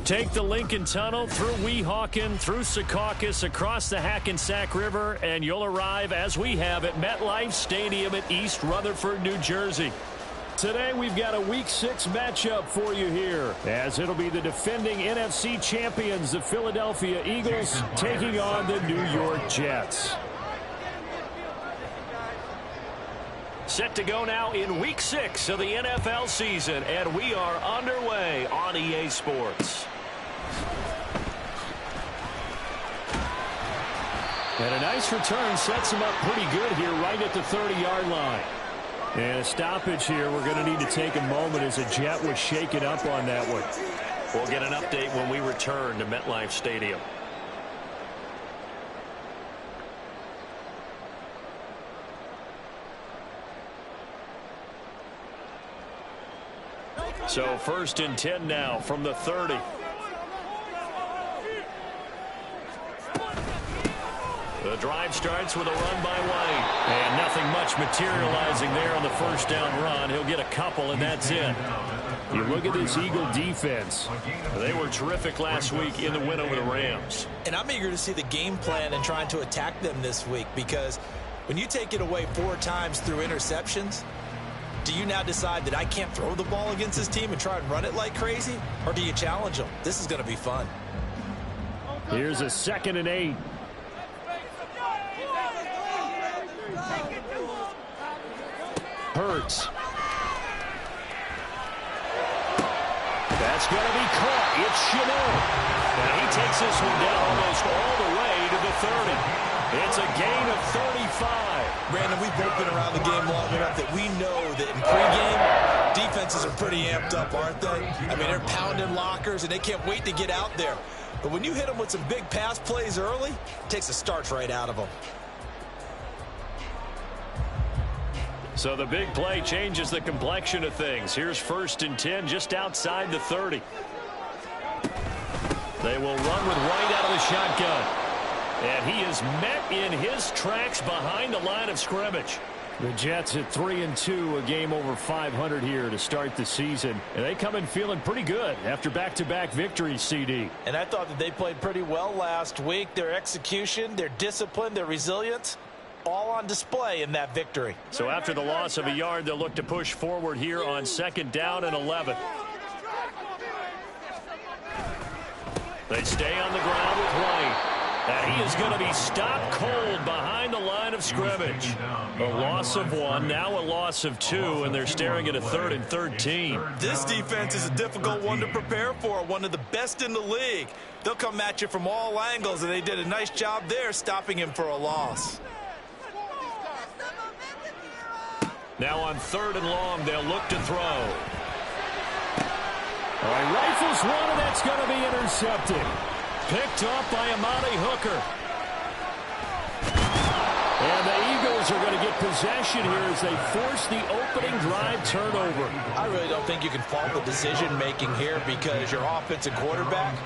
Take the Lincoln Tunnel through Weehawken, through Secaucus, across the Hackensack River, and you'll arrive, as we have, at MetLife Stadium at East Rutherford, New Jersey. Today we've got a Week 6 matchup for you here, as it'll be the defending NFC champions, the Philadelphia Eagles, taking on the New York Jets. Set to go now in Week 6 of the NFL season, and we are underway on EA Sports. And a nice return sets him up pretty good here right at the 30-yard line. And a stoppage here. We're going to need to take a moment as a Jet was shaken up on that one. We'll get an update when we return to MetLife Stadium. So 1st and 10 now from the 30. The drive starts with a run by White. And nothing much materializing there on the first down run. He'll get a couple, and that's it. You look at this Eagle defense. They were terrific last week in the win over the Rams. And I'm eager to see the game plan and trying to attack them this week, because when you take it away 4 times through interceptions, do you now decide that I can't throw the ball against this team and try and run it like crazy? Or do you challenge them? This is going to be fun. Here's a 2nd and 8. Hurts. That's going to be caught. It's Chanel. And he takes this one down almost all the way to the 30. It's a gain of 35. Brandon, we've both been around the game long enough that we know that in pregame, defenses are pretty amped up, aren't they? I mean, they're pounding lockers, and they can't wait to get out there. But when you hit them with some big pass plays early, it takes the starch right out of them. So the big play changes the complexion of things. Here's 1st and 10 just outside the 30. They will run with White out of the shotgun. And he is met in his tracks behind the line of scrimmage. The Jets at 3-2, a game over 500 here to start the season. And they come in feeling pretty good after back-to-back victories, CD. And I thought that they played pretty well last week. Their execution, their discipline, their resilience, all on display in that victory. So after the loss of a yard, they'll look to push forward here on 2nd down and 11. They stay on the ground with White. And he is going to be stopped cold behind the line of scrimmage. A loss of 1, now a loss of 2, and they're staring at a 3rd and 13. This defense is a difficult one to prepare for, one of the best in the league. They'll come at you from all angles, and they did a nice job there stopping him for a loss. Now on 3rd and long, they'll look to throw. All right, rifles one, and that's going to be intercepted. Picked off by Amani Hooker. And the Eagles are going to get possession here as they force the opening drive turnover. I really don't think you can fault the decision-making here, because your offensive quarterback,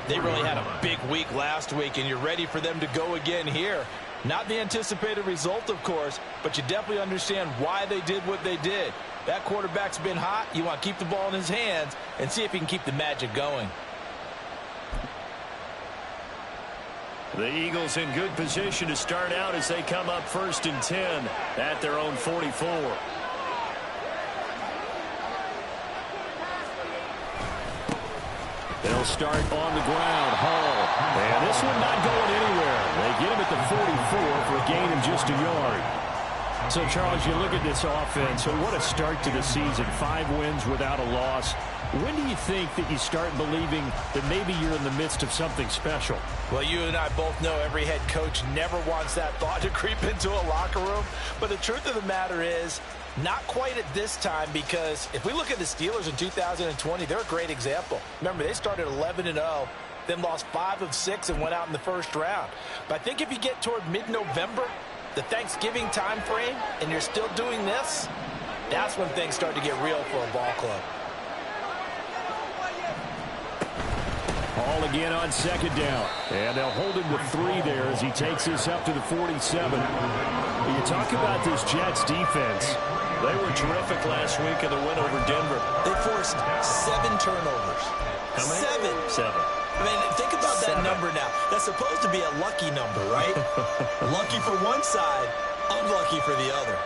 they really had a big week last week, and you're ready for them to go again here. Not the anticipated result, of course, but you definitely understand why they did what they did. That quarterback's been hot. You want to keep the ball in his hands and see if he can keep the magic going. The Eagles in good position to start out as they come up 1st and 10 at their own 44. They'll start on the ground. Hall. And this one not going anywhere. They get him at the 44 for a gain of just a yard. So, Charles, you look at this offense. So what a start to the season. 5 wins without a loss. When do you think that you start believing that maybe you're in the midst of something special? Well, you and I both know every head coach never wants that thought to creep into a locker room. But the truth of the matter is, not quite at this time, because if we look at the Steelers in 2020, they're a great example. Remember, they started 11-0, then lost 5 of 6 and went out in the first round. But I think if you get toward mid-November, the Thanksgiving time frame, and you're still doing this, that's when things start to get real for a ball club. Hall again on 2nd down. And they'll hold him with 3 there as he takes this up to the 47. You talk about this Jets defense. They were terrific last week in the win over Denver. They forced 7 turnovers. How many? 7. 7. I mean, think about that number now. That's supposed to be a lucky number, right? Lucky for one side, unlucky for the other.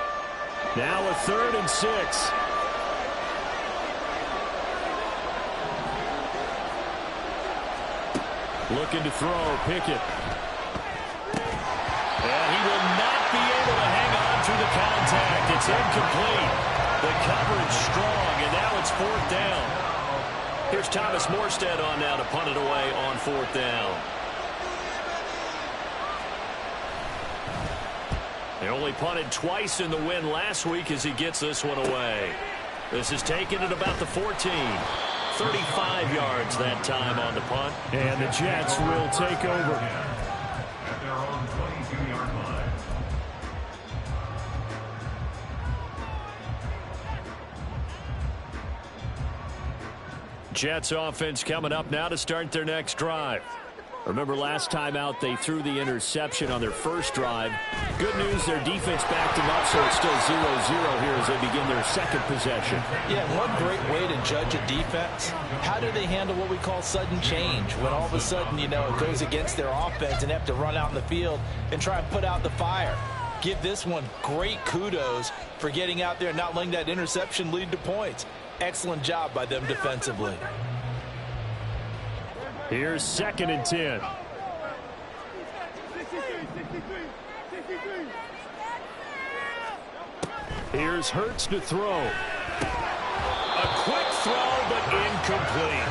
Now a 3rd and 6. Looking to throw, Pickett. And he will not be able to hang on through the contact. It's incomplete. The coverage strong, and now it's 4th down. Here's Thomas Morstead on now to punt it away on 4th down. They only punted twice in the win last week as he gets this one away. This is taken at about the 14. 35 yards that time on the punt. And the Jets will take over. At their own 22-yard line. Jets offense coming up now to start their next drive. Remember last time out they threw the interception on their first drive. Good news, their defense backed them up, so it's still 0-0 here as they begin their second possession. Yeah, one great way to judge a defense. How do they handle what we call sudden change? When all of a sudden, you know, it goes against their offense and they have to run out in the field and try and put out the fire. Give this one great kudos for getting out there and not letting that interception lead to points. Excellent job by them defensively. Here's 2nd and 10. Here's Hurts to throw. A quick throw, but incomplete.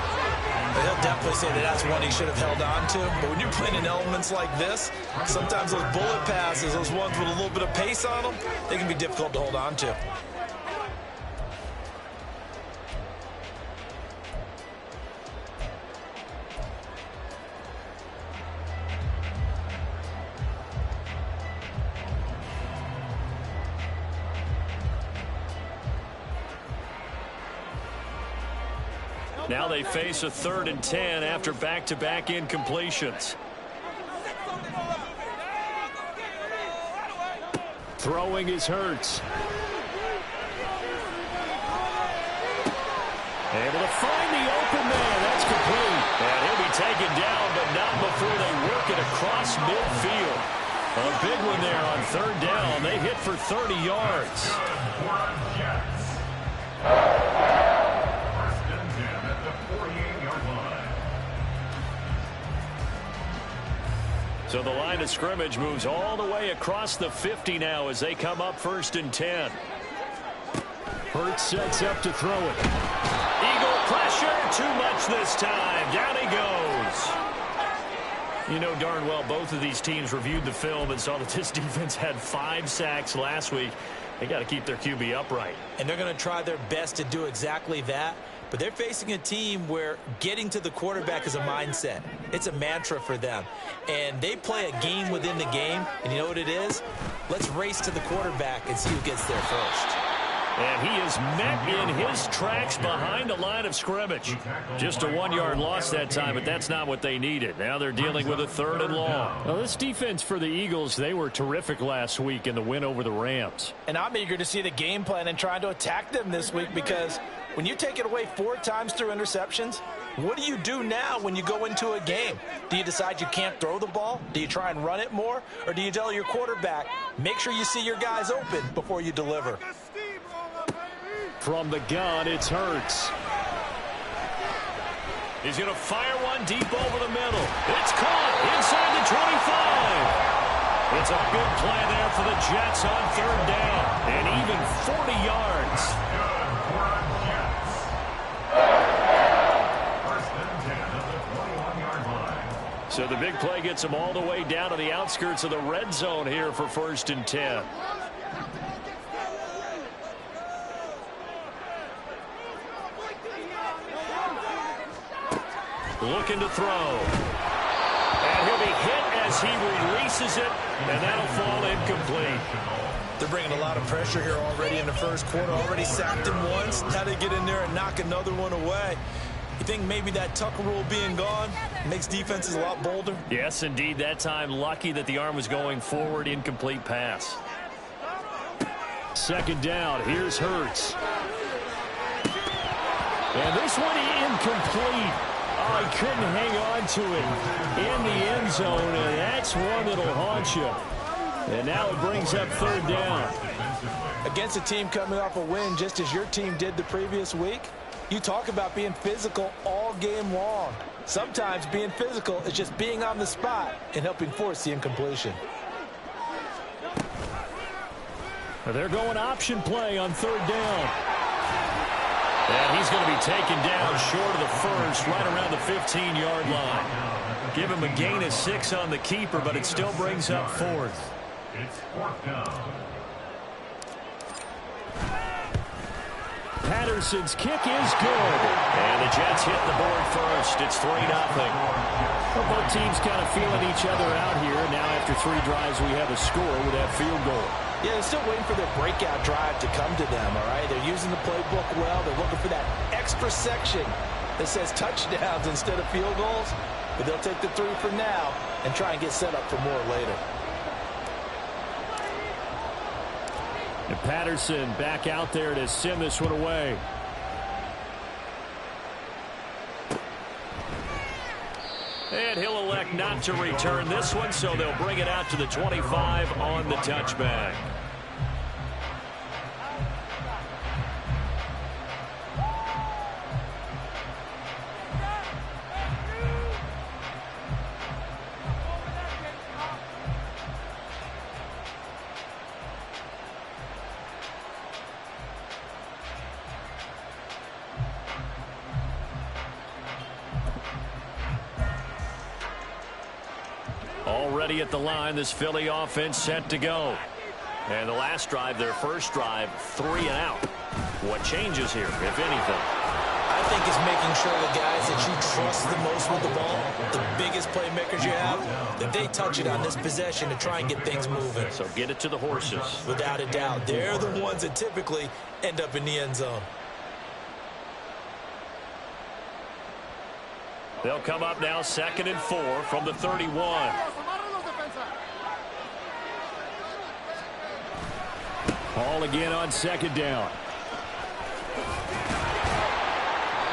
He'll definitely say that that's one he should have held on to. But when you're playing in elements like this, sometimes those bullet passes, those ones with a little bit of pace on them, they can be difficult to hold on to. Now they face a 3rd and 10 after back-to-back incompletions. Throwing is Hurts. Able to find the open man. That's complete. And he'll be taken down, but not before they work it across midfield. A big one there on 3rd down. They hit for 30 yards. So the line of scrimmage moves all the way across the 50 now as they come up 1st and 10. Hurts sets up to throw it. Eagle pressure, too much this time. Down he goes. You know darn well both of these teams reviewed the film and saw that this defense had 5 sacks last week. They got to keep their QB upright. And they're going to try their best to do exactly that. But they're facing a team where getting to the quarterback is a mindset. It's a mantra for them. And they play a game within the game. And you know what it is? Let's race to the quarterback and see who gets there first. And he is met in his tracks behind the line of scrimmage. Just a 1-yard loss that time, but that's not what they needed. Now they're dealing with a 3rd and long. Now this defense for the Eagles, they were terrific last week in the win over the Rams. And I'm eager to see the game plan and trying to attack them this week, because when you take it away 4 times through interceptions, what do you do now when you go into a game? Do you decide you can't throw the ball? Do you try and run it more? Or do you tell your quarterback, make sure you see your guys open before you deliver? From the gun, it's Hurts. He's going to fire one deep over the middle. It's caught inside the 25. It's a big play there for the Jets on 3rd down. And even 40 yards. So the big play gets them all the way down to the outskirts of the red zone here for 1st and 10. Looking to throw. And he'll be hit as he releases it, and that'll fall incomplete. They're bringing a lot of pressure here already in the first quarter. Already sacked him once. Now they get in there and knock another one away. You think maybe that Tucker rule being gone makes defenses a lot bolder? Yes, indeed. That time, lucky that the arm was going forward. Incomplete pass. Second down. Here's Hurts. And this one incomplete. Oh, he couldn't hang on to it in the end zone, and that's one that'll haunt you. And now it brings up third down. Against a team coming off a win just as your team did the previous week, you talk about being physical all game long. Sometimes being physical is just being on the spot and helping force the incompletion. They're going option play on third down. And he's going to be taken down short of the first, right around the 15-yard line. Give him a gain of 6 on the keeper, but it still brings up fourth. It's fourth down. Patterson's kick is good. And the Jets hit the board first. It's 3-0. Well, both teams kind of feeling each other out here. Now after 3 drives, we have a score with that field goal. Yeah, they're still waiting for their breakout drive to come to them, all right? They're using the playbook well. They're looking for that extra section that says touchdowns instead of field goals. But they'll take the 3 for now and try and get set up for more later. And Patterson back out there to send this one away. And he'll elect not to return this one, so they'll bring it out to the 25 on the touchback. Already at the line, this Philly offense set to go. And the last drive, their first drive, 3 and out. What changes here, if anything? I think it's making sure the guys that you trust the most with the ball, the biggest playmakers you have, that they touch it on this possession to try and get things moving. So get it to the horses. Without a doubt. They're the ones that typically end up in the end zone. They'll come up now 2nd and 4 from the 31. Ball again on 2nd down.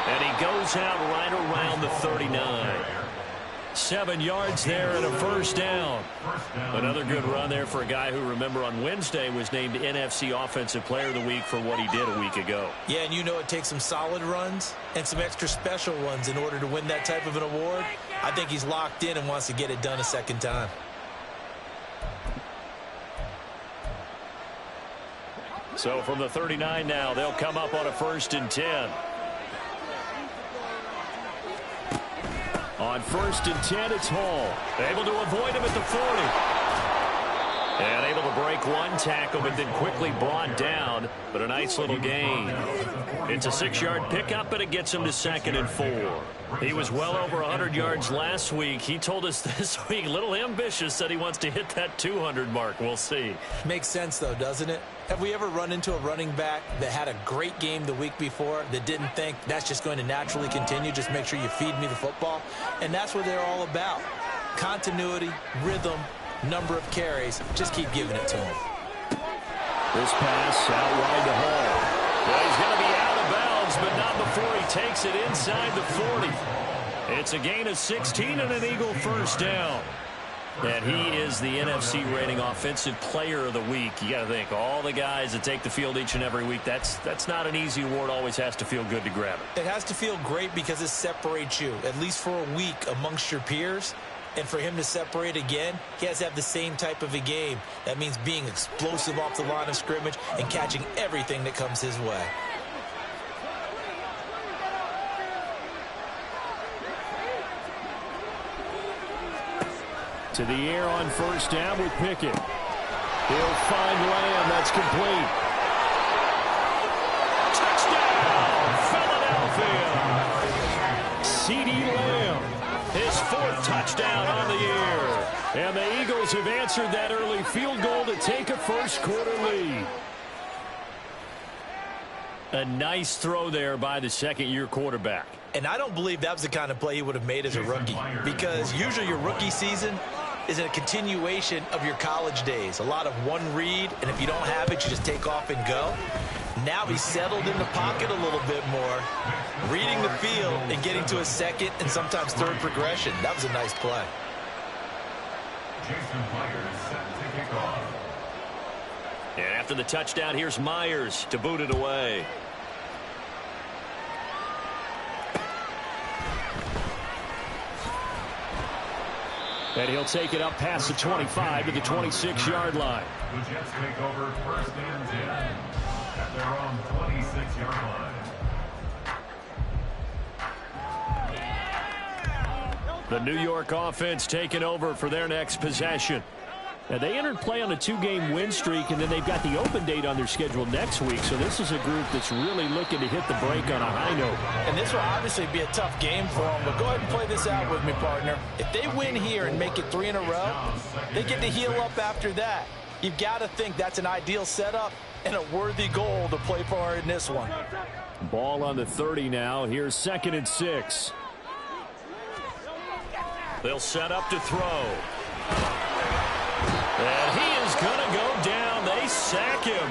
And he goes out right around the 39. 7 yards there and a first down. Another good run there for a guy who, remember, on Wednesday was named NFC Offensive Player of the Week for what he did a week ago. Yeah, and you know it takes some solid runs and some extra special ones in order to win that type of an award. I think he's locked in and wants to get it done a second time. So from the 39 now, they'll come up on a 1st and 10. On 1st and 10, it's Hall. Able to avoid him at the 40. And able to break one tackle, but then quickly brought down. But a nice little gain. It's a 6-yard pickup, but it gets him to 2nd and 4. He was well over 100 yards last week. He told us this week, a little ambitious, that he wants to hit that 200 mark. We'll see. Makes sense, though, doesn't it? Have we ever run into a running back that had a great game the week before that didn't think that's just going to naturally continue? Just make sure you feed me the football. And that's what they're all about. Continuity, rhythm, number of carries. Just keep giving it to him. This pass out wide to Hall. Well, he's going to be out of bounds, but not before he takes it inside the 40. It's a gain of 16 and an Eagle first down. And he is the NFC rating offensive player of the week. You got to think, all the guys that take the field each and every week, that's not an easy award. Always has to feel good to grab it. It has to feel great because it separates you, at least for a week, amongst your peers. And for him to separate again, he has to have the same type of a game. That means being explosive off the line of scrimmage and catching everything that comes his way. To the air on first down with Pickett. He'll find Lamb. That's complete. Touchdown, Philadelphia. CeeDee Lamb, his 4th touchdown on the year. And the Eagles have answered that early field goal to take a first-quarter lead. A nice throw there by the second-year quarterback. And I don't believe that was the kind of play he would have made as a rookie, because usually your rookie season, is a continuation of your college days. A lot of one read, and if you don't have it, you just take off and go. Now he's settled in the pocket a little bit more, reading the field and getting to a second and sometimes third progression. That was a nice play. And after the touchdown, here's Myers to boot it away. And he'll take it up past the 25 to the 26-yard line. The Jets take over 1st and 10 at their own 26-yard line. The New York offense taking over for their next possession. Now, they entered play on a 2-game win streak, and then they've got the open date on their schedule next week. So this is a group that's really looking to hit the break on a high note. And this will obviously be a tough game for them, but go ahead and play this out with me, partner. If they win here and make it 3 in a row, they get to heal up after that. You've got to think that's an ideal setup and a worthy goal to play for in this one. Ball on the 30 now. Here's 2nd and 6. They'll set up to throw. And he is going to go down. They sack him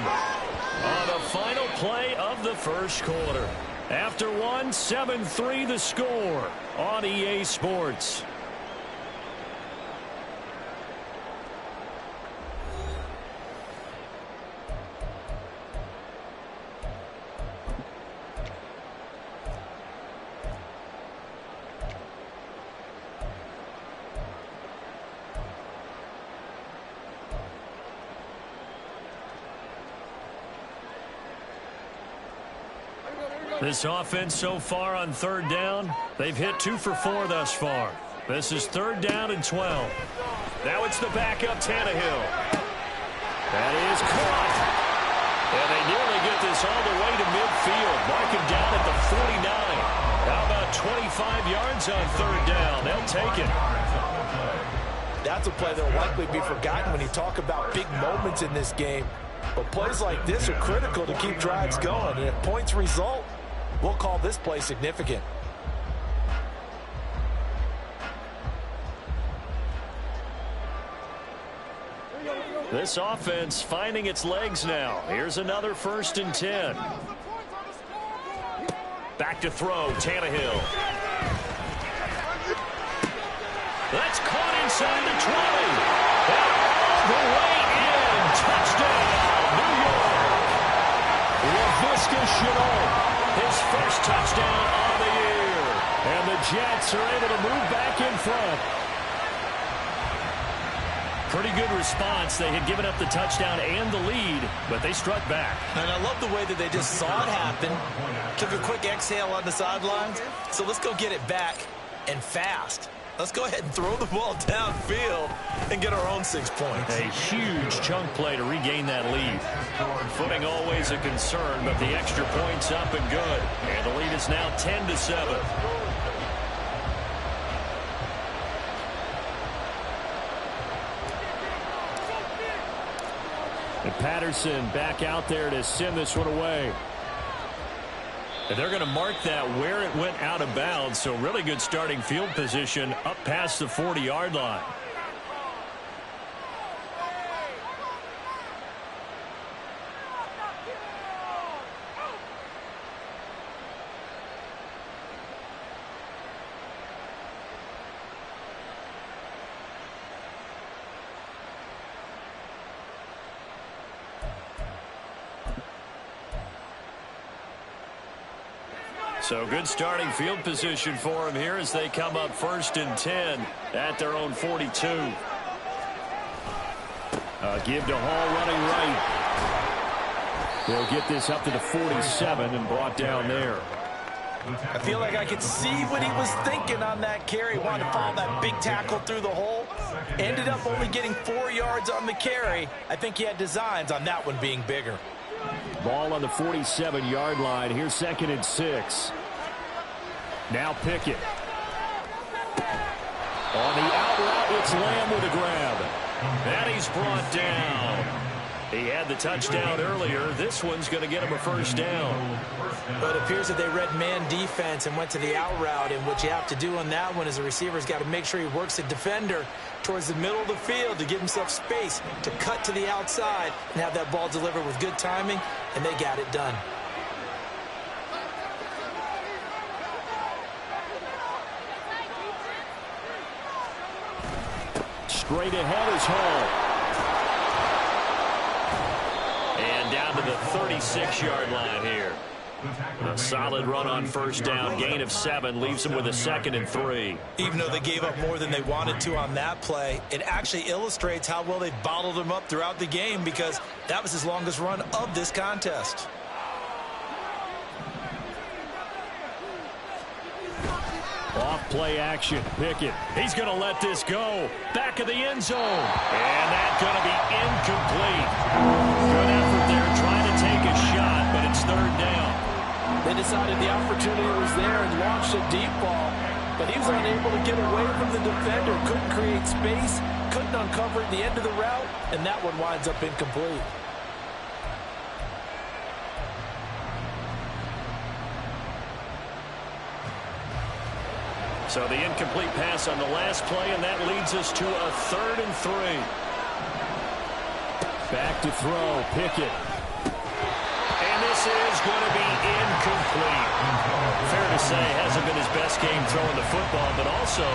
on the final play of the first quarter. After one, 7-3 the score on EA Sports. This offense so far on 3rd down, they've hit 2 for 4 thus far. This is 3rd down and 12. Now it's the backup Tannehill. That is caught. And they nearly get this all the way to midfield. Mark him down at the 49. How about 25 yards on 3rd down? They'll take it. That's a play that will likely be forgotten when you talk about big moments in this game. But plays like this are critical to keep drives going. And if points result, we'll call this play significant. This offense finding its legs now. Here's another 1st and 10. Back to throw, Tannehill. That's caught inside the 20. And all the way in. Touchdown, New York. Laviska Shenault. His first touchdown of the year. And the Jets are able to move back in front. Pretty good response. They had given up the touchdown and the lead, but they struck back. And I love the way that they just saw it happen. Took a quick exhale on the sidelines. So let's go get it back and fast. Let's go ahead and throw the ball downfield and get our own 6 points. A huge chunk play to regain that lead. Footing always a concern, but the extra point's up and good. And the lead is now 10-7. And Patterson back out there to send this one away. And they're going to mark that where it went out of bounds. So really good starting field position up past the 40-yard line. So good starting field position for them here as they come up 1st and 10 at their own 42. Give to Hall running right. They'll get this up to the 47 and brought down there. I feel like I could see what he was thinking on that carry. Wanted to follow that big tackle through the hole. Ended up only getting 4 yards on the carry. I think he had designs on that one being bigger. Ball on the 47-yard line. Here's 2nd and 6. Now Pickett. On the out route, it's Lamb with a grab. And he's brought down. He had the touchdown earlier. This one's going to get him a first down. But it appears that they read man defense and went to the out route. And what you have to do on that one is the receiver's got to make sure he works the defender towards the middle of the field to give himself space to cut to the outside and have that ball delivered with good timing, and they got it done. Straight ahead is Hall. And down to the 36-yard line here. A solid run on first down. Gain of 7 leaves them with a 2nd and 3. Even though they gave up more than they wanted to on that play, it actually illustrates how well they bottled them up throughout the game because that was his longest run of this contest. Off play action. Pickett. He's going to let this go. Back of the end zone. And that's going to be incomplete. Good effort there trying to take a shot, but it's 3rd down. They decided the opportunity was there and launched a deep ball, but he was unable to get away from the defender. Couldn't create space, couldn't uncover the end of the route, and that one winds up incomplete. So the incomplete pass on the last play, and that leads us to a 3rd and 3. Back to throw, Pickett. And this is going to be incomplete. Fair to say, hasn't been his best game throwing the football, but also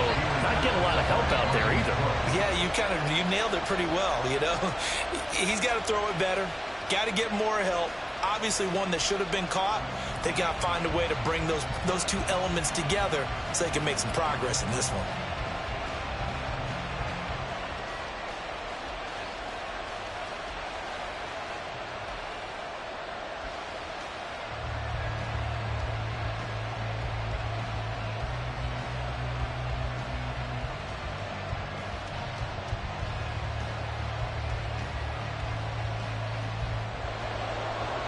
not getting a lot of help out there either. Yeah, you nailed it pretty well, you know. He's got to throw it better, got to get more help. Obviously one that should have been caught. They got to find a way to bring those two elements together so they can make some progress in this one.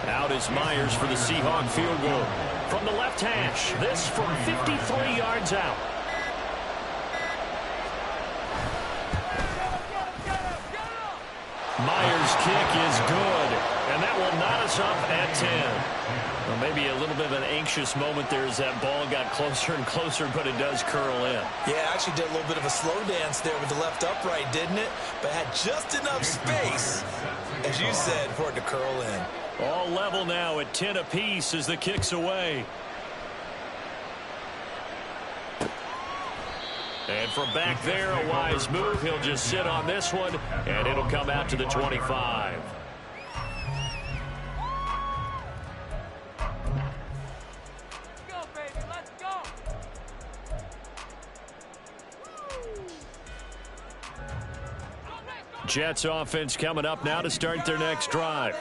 Out is Myers for the Seahawk field goal. From the left hash, this from 53 yards out. Myers' kick is good, and that will knot us up at 10. Well, maybe a little bit of an anxious moment there as that ball got closer and closer, but it does curl in. Yeah, actually did a little bit of a slow dance there with the left upright, didn't it? But had just enough space, as you said, for it to curl in. All level now at 10 apiece as the kick's away. And from back there, a wise move. He'll just sit on this one, and it'll come out to the 25. Jets offense coming up now to start their next drive.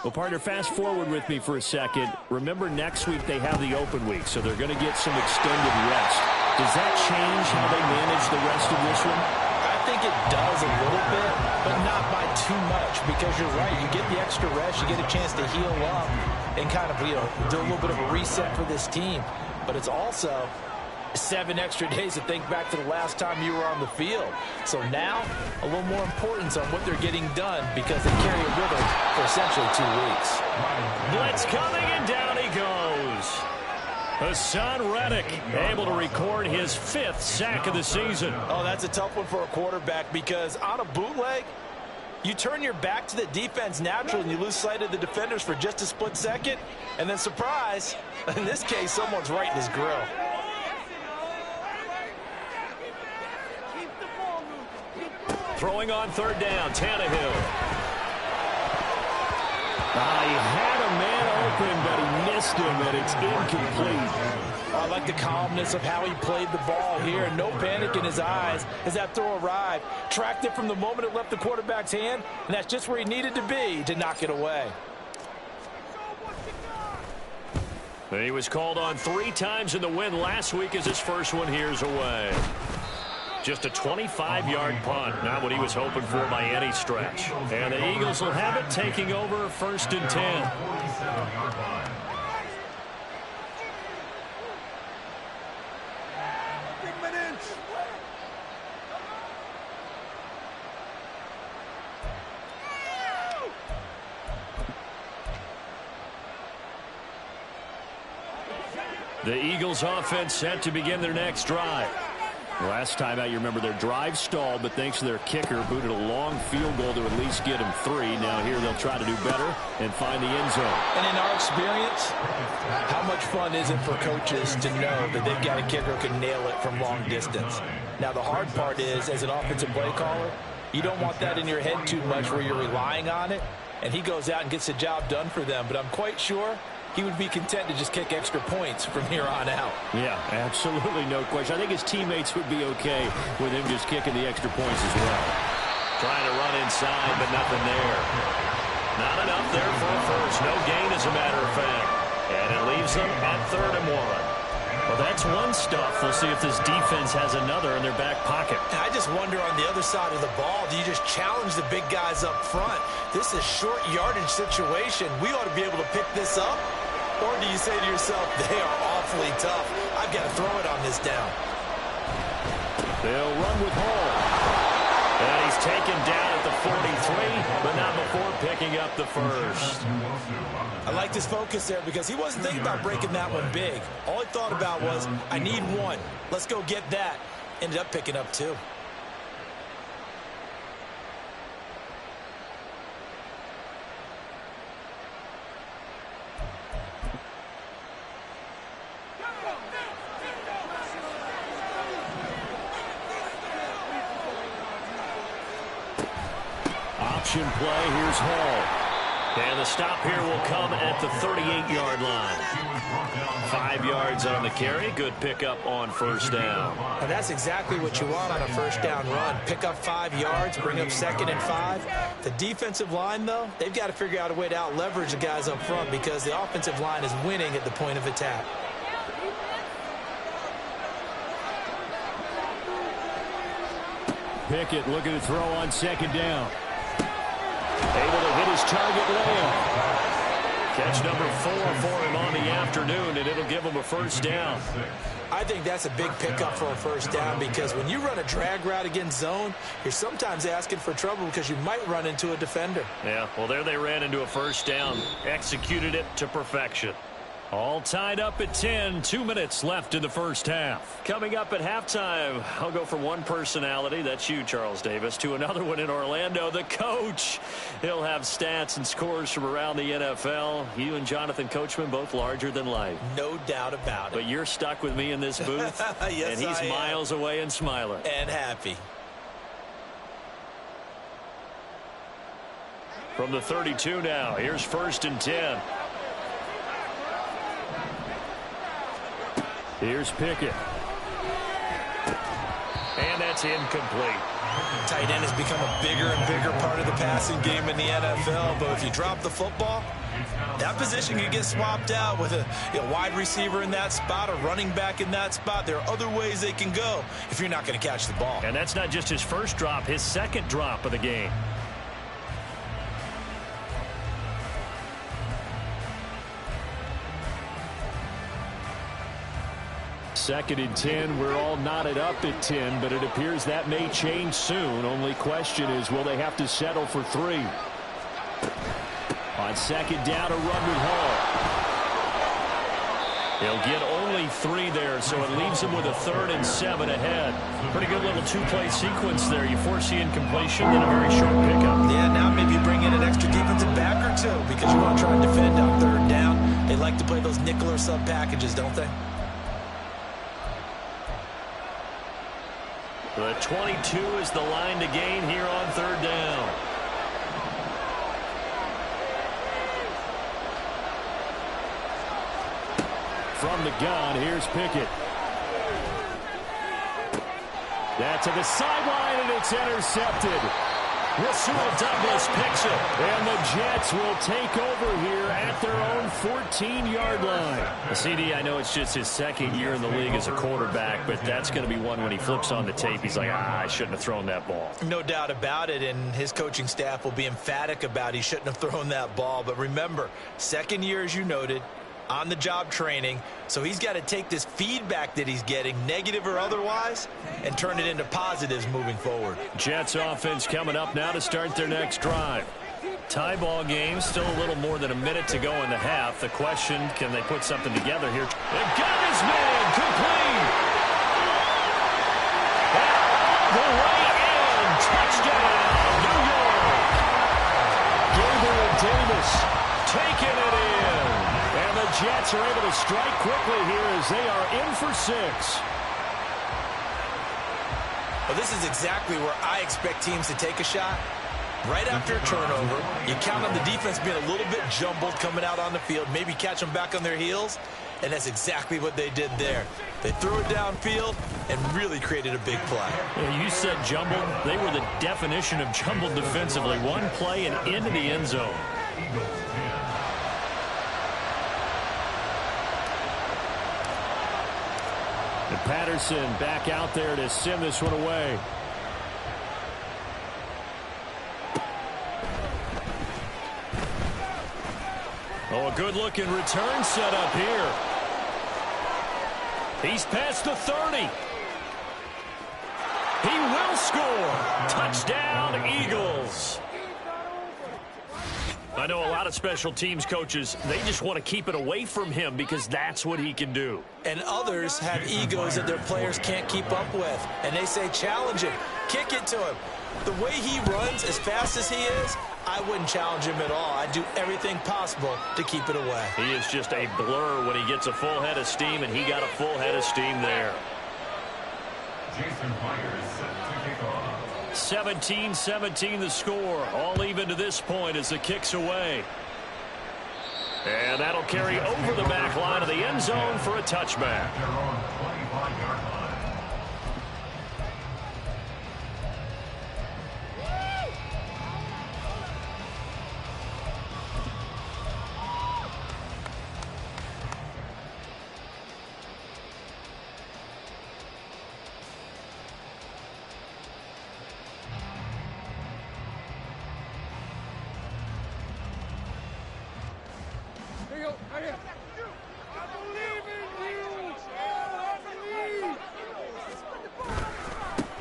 Well, partner, fast forward with me for a second. Remember, next week they have the open week, so they're going to get some extended rest. Does that change how they manage the rest of this one? I think it does a little bit, but not by too much, because you're right. You get the extra rest, you get a chance to heal up and kind of, do a little bit of a reset for this team. But it's also 7 extra days to think back to the last time you were on the field. So now, a little more importance on what they're getting done because they carry it with them for essentially 2 weeks. Blitz coming, and down he goes. Hassan Reddick able to record his 5th sack of the season. Oh, that's a tough one for a quarterback because on a bootleg, you turn your back to the defense naturally and you lose sight of the defenders for just a split second. And then surprise, in this case, someone's right in his grill. Throwing on 3rd down, Tannehill. He had a man open, but he missed him, and it's incomplete. I like the calmness of how he played the ball here. No panic in his eyes as that throw arrived. Tracked it from the moment it left the quarterback's hand, and that's just where he needed to be to knock it away. He was called on 3 times in the win last week as his first one here's away. Just a 25-yard punt, not what he was hoping for by any stretch. And the Eagles will have it, taking over 1st and 10. The Eagles offense set to begin their next drive. Last time out, you remember their drive stalled, but thanks to their kicker, booted a long field goal to at least get them 3. Now here they'll try to do better and find the end zone. And in our experience, how much fun is it for coaches to know that they've got a kicker who can nail it from long distance? Now the hard part is, as an offensive play caller, you don't want that in your head too much where you're relying on it, and he goes out and gets the job done for them. But I'm quite sure he would be content to just kick extra points from here on out. Yeah, absolutely no question. I think his teammates would be okay with him just kicking the extra points as well. Trying to run inside, but nothing there. Not enough there for a first. No gain, as a matter of fact. And it leaves them at 3rd and 1. Well, that's one stuff. We'll see if this defense has another in their back pocket. I just wonder on the other side of the ball, do you just challenge the big guys up front? This is a short yardage situation. We ought to be able to pick this up. Or do you say to yourself, they are awfully tough. I've got to throw it on this down. They'll run with Hall. And he's taken down at the 43, but not before picking up the first. I like this focus there because he wasn't thinking about breaking that one big. All he thought about was, I need 1. Let's go get that. Ended up picking up 2. Option play, here's Hall. And the stop here will come at the 38-yard line. 5 yards on the carry. Good pickup on first down. And that's exactly what you want on a first down run. Pick up 5 yards, bring up 2nd and 5. The defensive line, though, they've got to figure out a way to out-leverage the guys up front because the offensive line is winning at the point of attack. Pickett looking to throw on 2nd down. Able to hit his target layup. Catch number 4 for him on the afternoon, and it'll give him a first down. I think that's a big pickup for a first down because when you run a drag route against zone, you're sometimes asking for trouble because you might run into a defender. Yeah, well, there they ran into a first down. Executed it to perfection. All tied up at 10. 2 minutes left in the first half. Coming up at halftime, I'll go from one personality, that's you, Charles Davis, to another one in Orlando, the coach. He'll have stats and scores from around the NFL. You and Jonathan Coachman, both larger than life. No doubt about it. But you're stuck with me in this booth, yes, and he's miles away and smiling. And happy. From the 32 now, here's 1st and 10. Here's Pickett. And that's incomplete. Tight end has become a bigger and bigger part of the passing game in the NFL, but if you drop the football, that position can get swapped out with a wide receiver in that spot, a running back in that spot. There are other ways they can go if you're not going to catch the ball. And that's not just his first drop, his 2nd drop of the game. Second and 10. We're all knotted up at 10, but it appears that may change soon. Only question is, will they have to settle for 3? On 2nd down, a run with Hall. He'll get only 3 there, so it leaves him with a 3rd and 7 ahead. Pretty good little 2-play sequence there. You force the incompletion, then a very short pickup. Yeah, now maybe bring in an extra defensive back or 2 because you want to try and defend on 3rd down. They like to play those nickel or sub packages, don't they? The 22 is the line to gain here on 3rd down. From the gun, here's Pickett. That's to the sideline, and it's intercepted. Rasul Douglas picks it, and the Jets will take over here at their own 14-yard line. CD, I know it's just his 2nd year in the league as a quarterback, but that's going to be one when he flips on the tape, he's like, I shouldn't have thrown that ball. No doubt about it, and his coaching staff will be emphatic about he shouldn't have thrown that ball. But remember, 2nd year, as you noted, on-the-job training, so he's got to take this feedback that he's getting, negative or otherwise, and turn it into positives moving forward. Jets offense coming up now to start their next drive. Tie ball game, still a little more than a minute to go in the half. The question, can they put something together here? They got his man complete. At the right end, touchdown, New York. Gabriel Davis taking it in. And the Jets are able to strike quickly here as they are in for 6. Well, this is exactly where I expect teams to take a shot. Right after a turnover, you count on the defense being a little bit jumbled coming out on the field, maybe catch them back on their heels, and that's exactly what they did there. They threw it downfield and really created a big play. You said jumbled. They were the definition of jumbled defensively. One play and into the end zone. And Patterson back out there to send this one away. Oh, a good-looking return set up here. He's past the 30. He will score. Touchdown, Eagles. I know a lot of special teams coaches, they just want to keep it away from him because that's what he can do. And others have egos that their players can't keep up with. And they say, challenge him. Kick it to him. The way he runs, as fast as he is, I wouldn't challenge him at all. I'd do everything possible to keep it away. He is just a blur when he gets a full head of steam, and he got a full head of steam there. Jason Myers set to kick off. 17-17 the score. All even to this point as the kick's away. And that'll carry over the back line of the end zone for a touchback. Their own 25-yard line.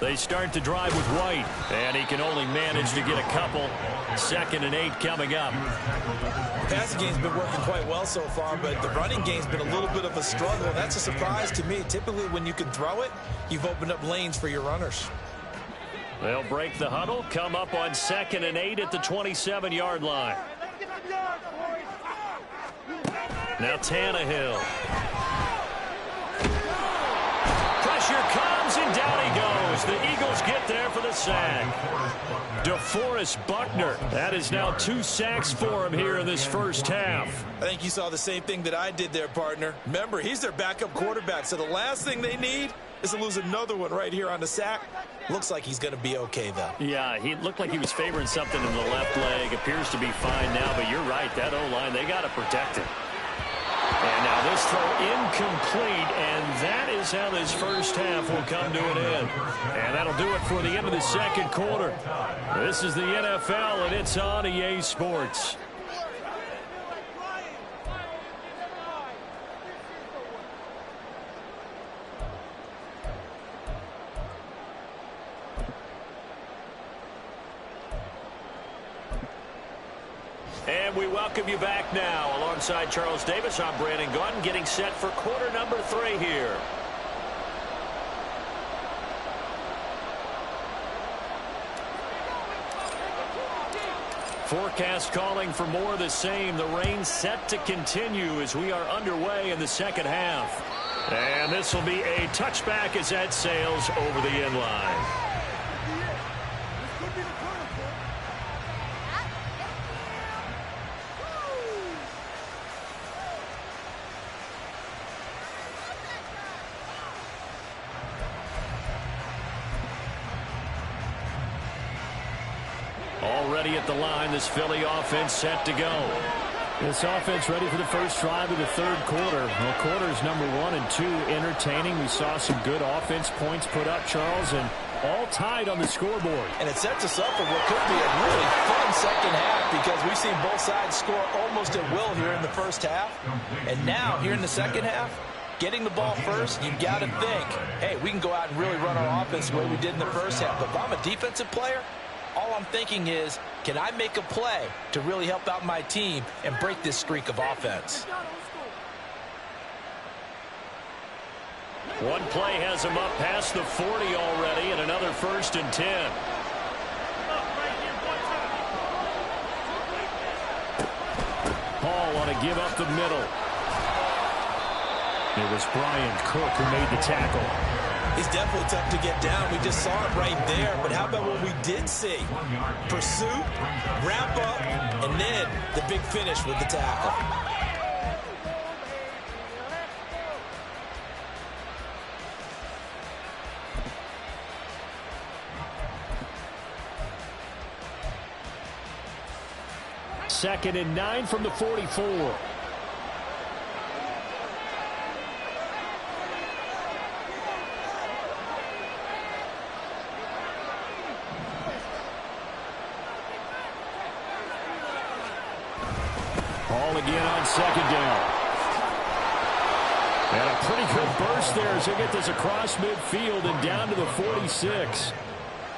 They start to drive with White, and he can only manage to get a couple. 2nd and 8 coming up. The passing game's been working quite well so far, but the running game's been a little bit of a struggle. That's a surprise to me. Typically, when you can throw it, you've opened up lanes for your runners. They'll break the huddle, come up on 2nd and 8 at the 27-yard line. Now Tannehill. Pressure comes, and down he goes. The Eagles get there for the sack. DeForest Buckner. That is now 2 sacks for him here in this first half. I think you saw the same thing that I did there, partner. Remember, he's their backup quarterback, so the last thing they need is to lose another one right here on the sack. Looks like he's going to be okay, though. Yeah, he looked like he was favoring something in the left leg. Appears to be fine now, but you're right. That O-line, they got to protect it. And now this throw incomplete, and that is how this first half will come to an end. And that'll do it for the end of the second quarter. This is the NFL, and it's on EA Sports. And we welcome you back now. Alongside Charles Davis, I'm Brandon Gaudin, getting set for quarter number 3 here. Forecast calling for more of the same. The rain set to continue as we are underway in the second half. And this will be a touchback as that sails over the end line. Already at the line, this Philly offense set to go. This offense ready for the first drive of the third quarter. Well, quarters number 1 and 2 entertaining. We saw some good offense points put up, Charles, and all tied on the scoreboard. And it sets us up for what could be a really fun second half because we've seen both sides score almost at will here in the first half. And now, here in the second half, getting the ball first, you've got to think, hey, we can go out and really run our offense the way we did in the first half. But if I'm a defensive player, all I'm thinking is, can Can I make a play to really help out my team and break this streak of offense? One play has him up past the 40 already, and another 1st and 10. Hall on a give up the middle. It was Brian Cook who made the tackle. He's definitely tough to get down. We just saw it right there. But how about what we did see? Pursuit, wrap up, and then the big finish with the tackle. Second and 9 from the 44. Ball again on 2nd down. And a pretty good burst there as they get this across midfield and down to the 46.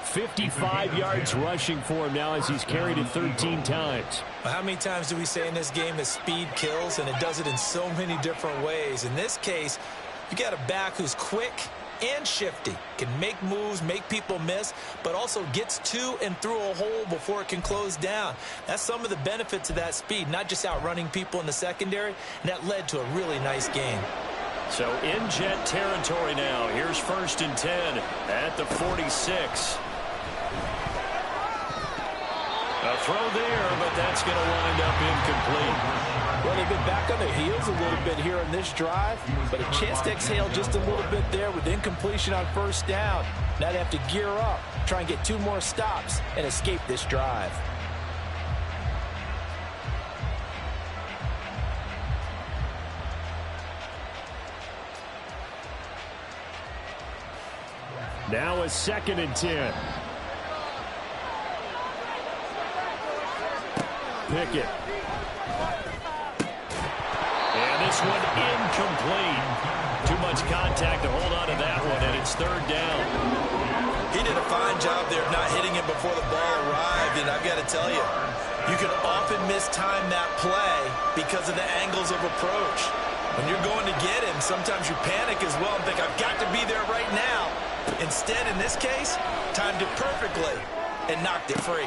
55 yards rushing for him now as he's carried it 13 times. Well, how many times do we say in this game that speed kills, and it does it in so many different ways? In this case, you got a back who's quick and shifty, can make moves, make people miss, but also gets to and through a hole before it can close down. That's some of the benefits of that speed, not just outrunning people in the secondary, and that led to a really nice game. So in Jet territory now. Here's 1st and 10 at the 46. A throw there, but that's going to wind up incomplete. Well, they've been back on their heels a little bit here on this drive, but a chance to exhale just a little bit there with incompletion on 1st down. Now they have to gear up, try and get 2 more stops, and escape this drive. Now a 2nd and 10. Pickett. And this one incomplete. Too much contact to hold on to that one, and it's 3rd down. He did a fine job there of not hitting it before the ball arrived, and I've got to tell you, you can often mistime that play because of the angles of approach. When you're going to get him, sometimes you panic as well and think, I've got to be there right now. Instead, in this case, timed it perfectly and knocked it free.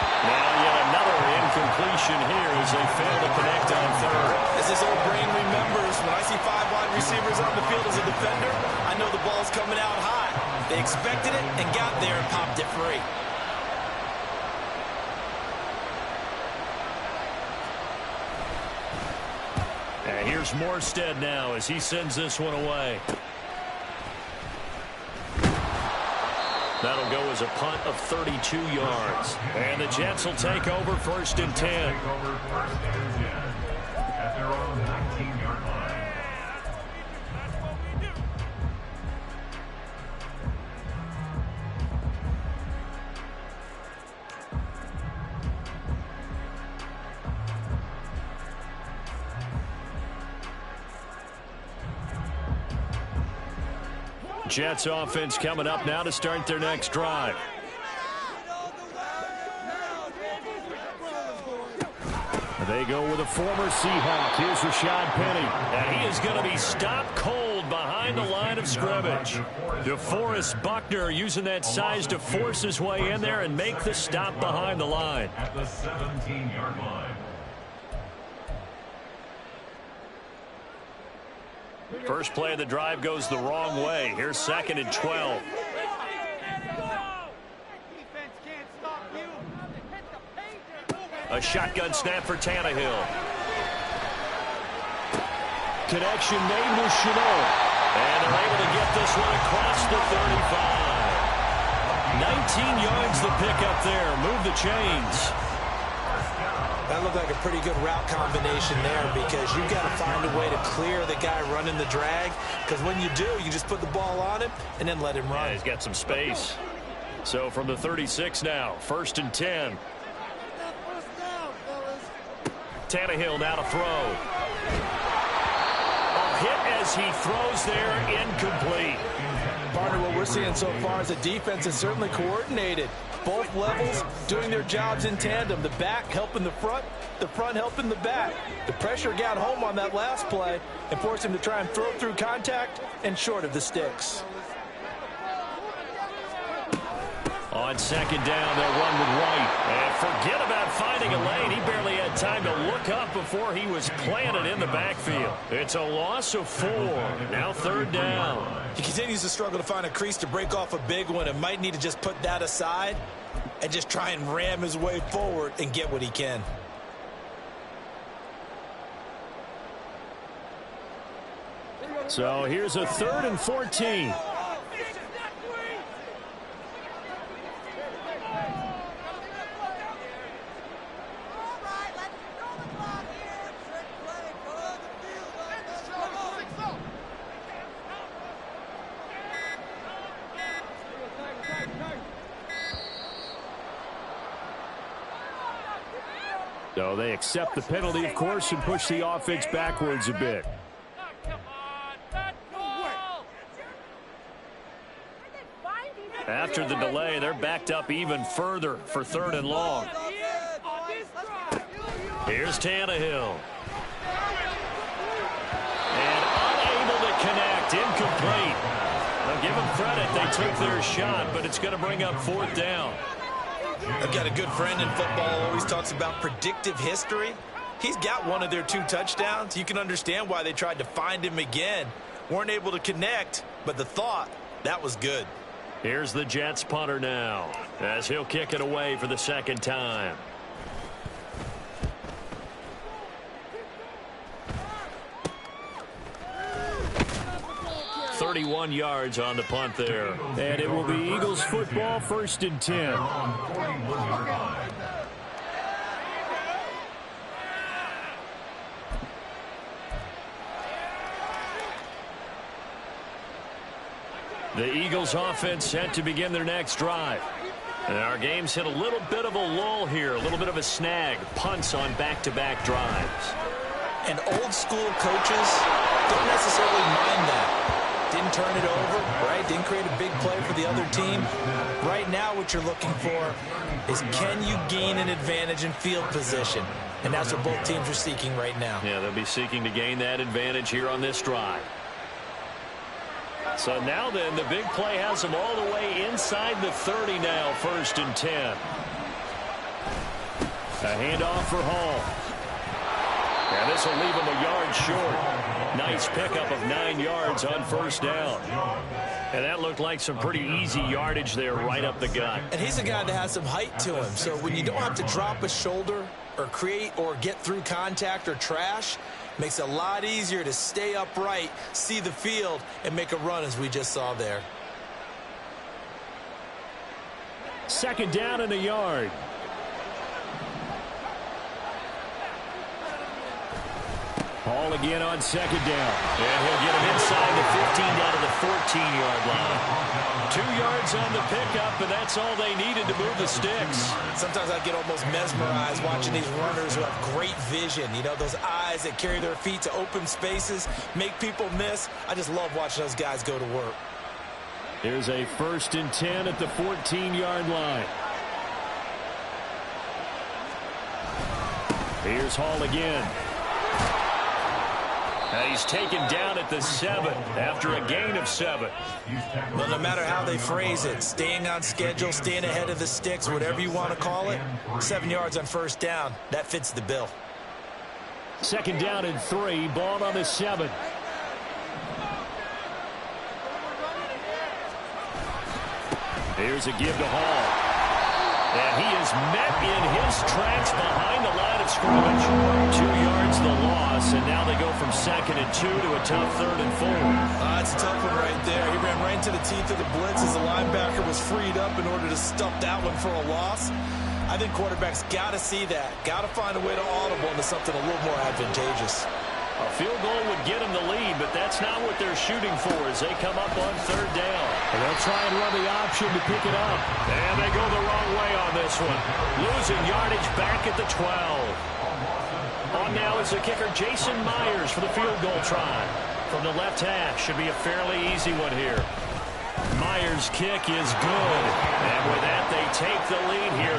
Now yet another incompletion here as they fail to connect on 3rd. As this old brain remembers, when I see 5 wide receivers on the field as a defender, I know the ball's coming out high. They expected it and got there and popped it free. And here's Morstead now as he sends this one away. That'll go as a punt of 32 yards. And the Jets will take over 1st and 10. Take over 1st and 10 at their own 19-yard line. Jets offense coming up now to start their next drive. They go with a former Seahawk. Here's Rashad Penny. And he is going to be stopped cold behind the line of scrimmage. DeForest Buckner using that size to force his way in there and make the stop behind the line. At the 17-yard line. First play of the drive goes the wrong way. Here's 2nd and 12. A shotgun snap for Tannehill. Connection made with Shenault. And they're able to get this one across the 35. 19 yards the pickup there. Move the chains. That looked like a pretty good route combination there because you've got to find a way to clear the guy running the drag, because when you do, you just put the ball on him and then let him run. Yeah, he's got some space. So from the 36 now, 1st and 10. Tannehill now to throw. A hit as he throws there, incomplete. Partner, what we're seeing so far is the defense is certainly coordinated. Both levels doing their jobs in tandem. The back helping the front helping the back. The pressure got home on that last play and forced him to try and throw through contact and short of the sticks. On second down, they'll run with White. And forget about finding a lane. He barely had time to look up before he was planted in the backfield. It's a loss of 4. Now third down. He continues to struggle to find a crease to break off a big one and might need to just put that aside and just try and ram his way forward and get what he can. So here's a 3rd and 14. So they accept the penalty, of course, and push the offense backwards a bit. After the delay, they're backed up even further for 3rd and long. Here's Tannehill. And unable to connect, incomplete. I'll give them credit, they took their shot, but it's going to bring up 4th down. I've got a good friend in football, always talks about predictive history. He's got one of their 2 touchdowns. You can understand why they tried to find him again. Weren't able to connect, but the thought, that was good. Here's the Jets punter now, as he'll kick it away for the 2nd time. 31 yards on the punt there. And it will be Eagles football, 1st and 10. The Eagles offense set to begin their next drive. And our game's hit a little bit of a lull here, a little bit of a snag. Punts on back-to-back drives. And old school coaches don't necessarily mind that. Didn't turn it over, right? Didn't create a big play for the other team. Right now what you're looking for is, can you gain an advantage in field position? And that's what both teams are seeking right now. Yeah, they'll be seeking to gain that advantage here on this drive. So now then, the big play has them all the way inside the 30 now, 1st and 10. A handoff for Hall. And this will leave him a yard short. Nice pickup of 9 yards on 1st down. And that looked like some pretty easy yardage there right up the gut. And he's a guy that has some height to him. So when you don't have to drop a shoulder or create or get through contact or trash, makes it a lot easier to stay upright, see the field, and make a run as we just saw there. 2nd down and a yard. Hall again on 2nd down. And he'll get him inside the 15 down to the 14-yard line. 2 yards on the pickup, and that's all they needed to move the sticks. Sometimes I get almost mesmerized watching these runners who have great vision. You know, those eyes that carry their feet to open spaces, make people miss. I just love watching those guys go to work. Here's a 1st and 10 at the 14-yard line. Here's Hall again. He's taken down at the 7 after a gain of 7. Well, no matter how they phrase it, staying on schedule, staying ahead of the sticks, whatever you want to call it, 7 yards on 1st down, that fits the bill. 2nd down and 3, ball on the 7. Here's a give to Hall. And he is met in his tracks behind the line of scrimmage. 2 yards the loss, and now they go from 2nd and 2 to a tough 3rd and 4. That's a tough one right there. He ran right into the teeth of the blitz as the linebacker was freed up in order to stuff that one for a loss. I think quarterbacks got to see that. Got to find a way to audible into something a little more advantageous. A field goal would get them the lead, but that's not what they're shooting for as they come up on 3rd down. And they'll try and run the option to pick it up. And they go the wrong way on this one. Losing yardage back at the 12. On now is the kicker Jason Myers for the field goal try. From the left hash, should be a fairly easy one here. Myers' kick is good. And with that, they take the lead here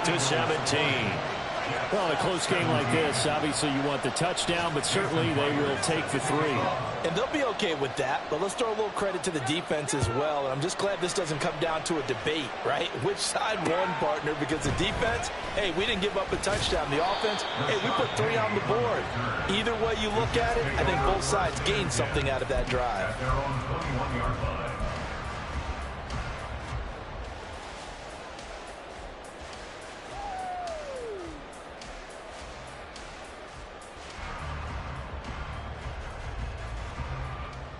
20-17. Well, in a close game like this, obviously you want the touchdown, but certainly they will take the 3. And they'll be okay with that, but let's throw a little credit to the defense as well. And I'm just glad this doesn't come down to a debate, right? Which side won, partner? Because the defense, hey, we didn't give up a touchdown. The offense, hey, we put 3 on the board. Either way you look at it, I think both sides gained something out of that drive. At their own 21-yard line.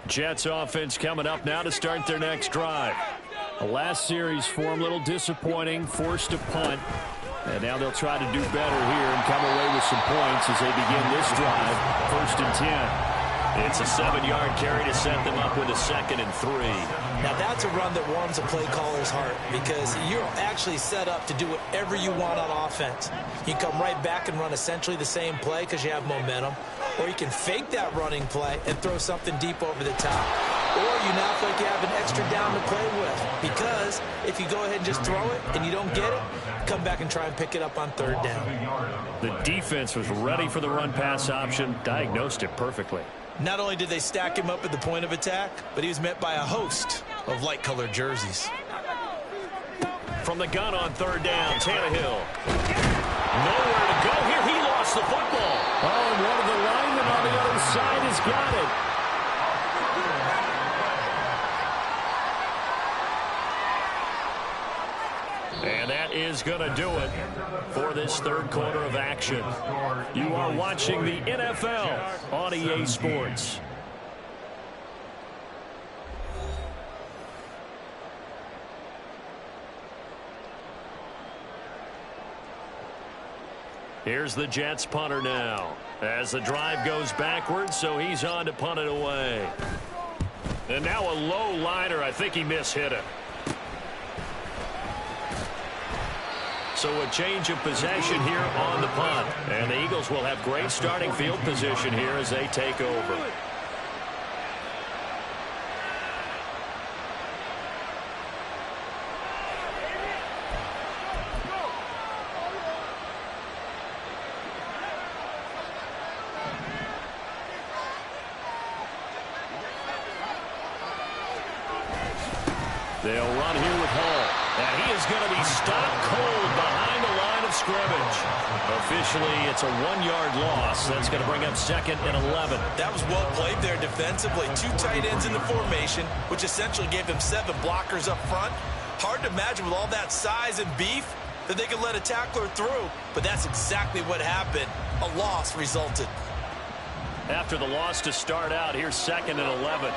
Jets offense coming up now to start their next drive. The last series for them, a little disappointing, forced a punt. And now they'll try to do better here and come away with some points as they begin this drive, 1st and 10. It's a 7-yard carry to set them up with a 2nd and 3. Now that's a run that warms a play caller's heart because you're actually set up to do whatever you want on offense. You come right back and run essentially the same play because you have momentum, or you can fake that running play and throw something deep over the top. Or you now feel like you have an extra down to play with because if you go ahead and just throw it and you don't get it, come back and try and pick it up on 3rd down. The defense was ready for the run-pass option, diagnosed it perfectly. Not only did they stack him up at the point of attack, but he was met by a host of light-colored jerseys. From the gun on 3rd down, Tannehill. Nowhere to go here. He lost the football. Oh, and one of the linemen on the other side has got it. And that is going to do it for this 3rd quarter of action. You are watching the NFL on EA Sports. Here's the Jets punter now as the drive goes backwards, so he's on to punt it away. And now a low liner. I think he mishit it. So a change of possession here on the punt. And the Eagles will have great starting field position here as they take over. They'll run here with Hall. And he is going to be stopped cold behind the line of scrimmage. Officially, it's a 1-yard loss. That's going to bring up 2nd and 11. That was well played there defensively. 2 tight ends in the formation, which essentially gave them 7 blockers up front. Hard to imagine with all that size and beef that they could let a tackler through. But that's exactly what happened. A loss resulted. After the loss to start out, here's 2nd and 11.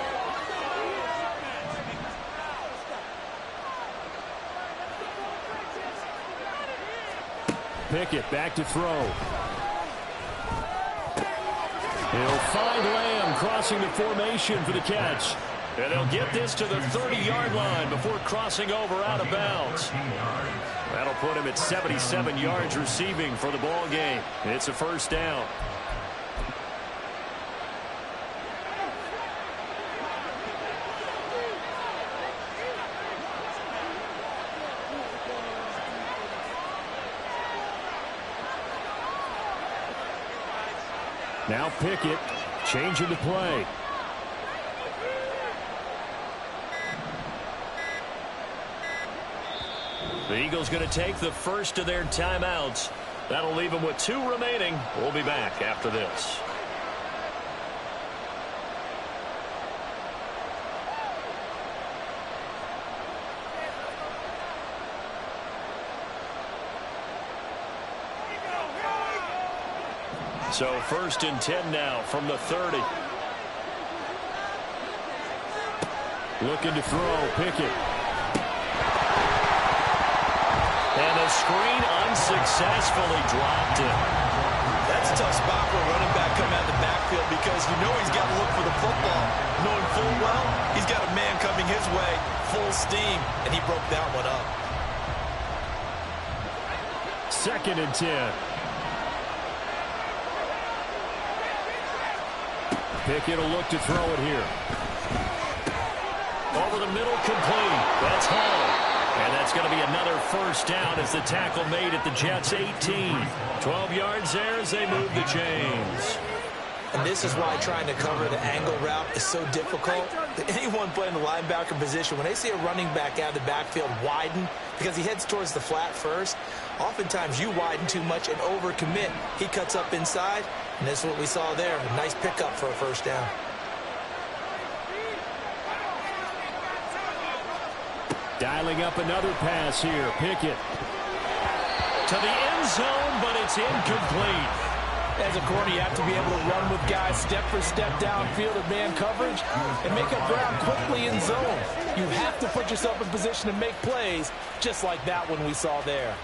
Pickett back to throw. He'll find Lamb crossing the formation for the catch. And they'll get this to the 30-yard line before crossing over out of bounds. That'll put him at 77 yards receiving for the ball game. It's a 1st down. Now Pickett, changing the play. The Eagles going to take the first of their timeouts. That'll leave them with 2 remaining. We'll be back after this. So 1st and 10 now from the 30. Looking to throw, Pickett. And a screen unsuccessfully dropped it. That's a tough spot for a running back coming out of the backfield because you know he's got to look for the football. Knowing full well, he's got a man coming his way, full steam, and he broke that one up. 2nd and 10. Pickett will look to throw it here. Over the middle, complete. That's Hall. And that's going to be another first down as the tackle made at the Jets' 18. 12 yards there as they move the chains. And this is why trying to cover the angle route is so difficult. Anyone playing the linebacker position, when they see a running back out of the backfield widen, because he heads towards the flat first, oftentimes you widen too much and overcommit. He cuts up inside, and this is what we saw there. A nice pickup for a first down. Dialing up another pass here. Pickett. To the end zone, but it's incomplete. As a corner, you have to be able to run with guys step for step downfield of man coverage and make up ground quickly in zone. You have to put yourself in position to make plays, just like that one we saw there.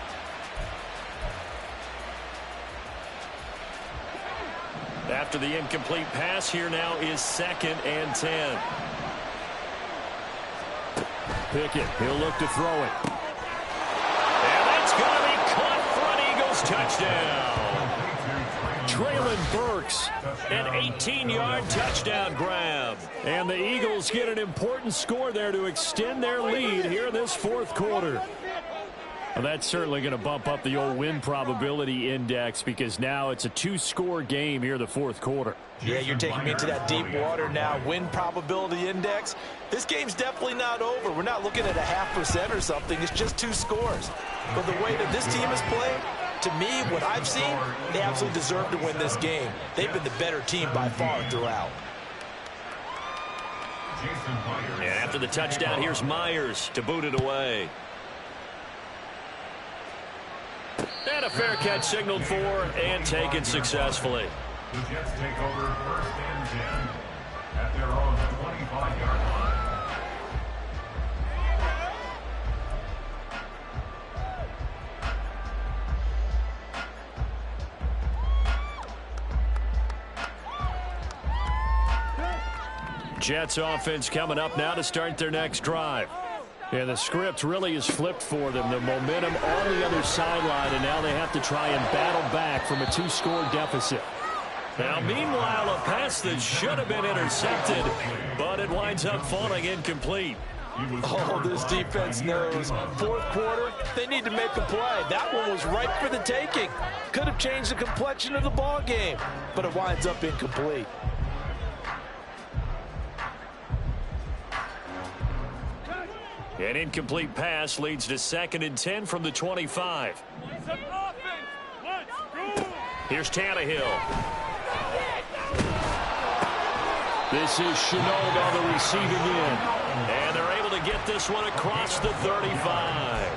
After the incomplete pass, here now is 2nd and 10. Pickett, he'll look to throw it. And that's going to be caught for an Eagles touchdown. Traylon Burks, an 18-yard touchdown grab. And the Eagles get an important score there to extend their lead here in this fourth quarter. Well, that's certainly going to bump up the old win probability index because now it's a 2-score game here in the fourth quarter. Yeah, you're taking me into that deep water now. Win probability index. This game's definitely not over. We're not looking at a 0.5% or something. It's just 2 scores. But the way that this team has played, to me, what I've seen, they absolutely deserve to win this game. They've been the better team by far throughout. And after the touchdown, here's Myers to boot it away. And a fair catch signaled for and taken successfully. The Jets take over 1st and 10 at their own 25-yard line. Jets offense coming up now to start their next drive. And the script really is flipped for them. The momentum on the other sideline, and now they have to try and battle back from a 2-score deficit. Now, meanwhile, a pass that should have been intercepted, but it winds up falling incomplete. Oh, this defense knows. Fourth quarter, they need to make a play. That one was right for the taking. Could have changed the complexion of the ball game, but it winds up incomplete. An incomplete pass leads to 2nd and 10 from the 25. Here's Tannehill. This is Chenault on the receiving end. And they're able to get this one across the 35.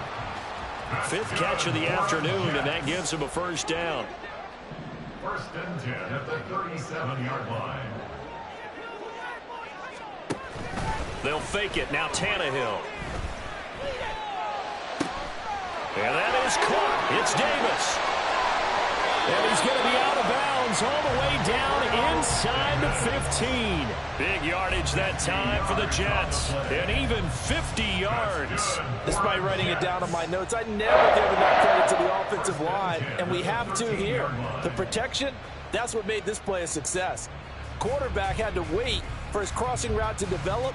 5th catch of the afternoon, and that gives him a first down. 1st and 10 at the 37-yard line. They'll fake it. Now Tannehill. And that is caught. It's Davis. And he's going to be out of bounds all the way down inside the 15. Big yardage that time for the Jets. And even 50 yards. Despite writing it down on my notes, I never give enough credit to the offensive line, and we have to here. The protection, that's what made this play a success. Quarterback had to wait for his crossing route to develop,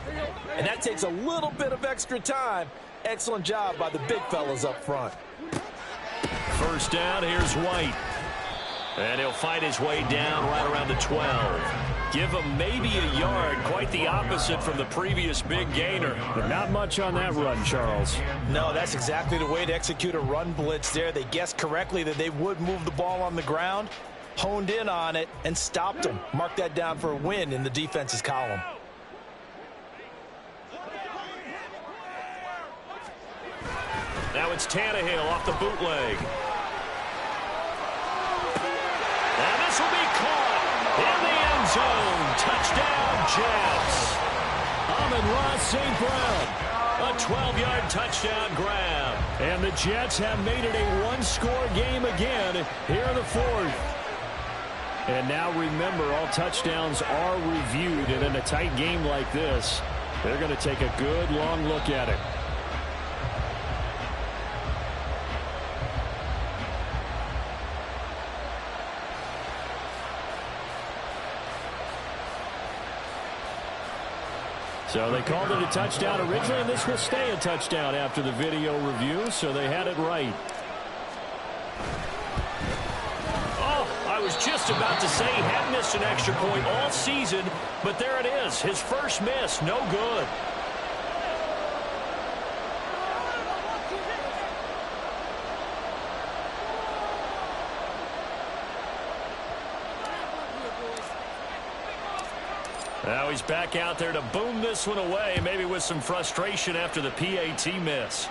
and that takes a little bit of extra time. Excellent job by the big fellas up front. First down, here's White. And he'll fight his way down right around the 12. Give him maybe a yard, quite the opposite from the previous big gainer. But not much on that run, Charles. No, that's exactly the way to execute a run blitz there. They guessed correctly that they would move the ball on the ground, honed in on it, and stopped them. Mark that down for a win in the defense's column. Now it's Tannehill off the bootleg. And this will be caught in the end zone. Touchdown, Jets. Amon-Ra St. Brown. A 12-yard touchdown grab. And the Jets have made it a 1-score game again here in the fourth. And now remember, all touchdowns are reviewed. And in a tight game like this, they're going to take a good long look at it. So they called it a touchdown originally, and this will stay a touchdown after the video review, so they had it right. Oh, I was just about to say he had missed an extra point all season, but there it is. His first miss, no good. Now he's back out there to boom this one away, maybe with some frustration after the PAT miss.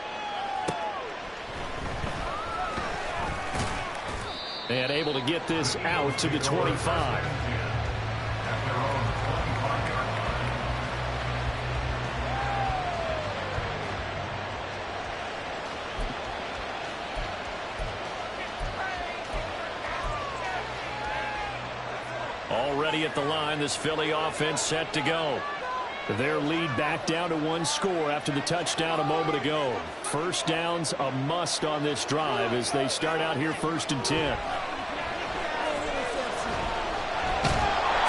And able to get this out to the 25. Already at the line, this Philly offense set to go. Their lead back down to one score after the touchdown a moment ago. First down's a must on this drive as they start out here 1st and 10.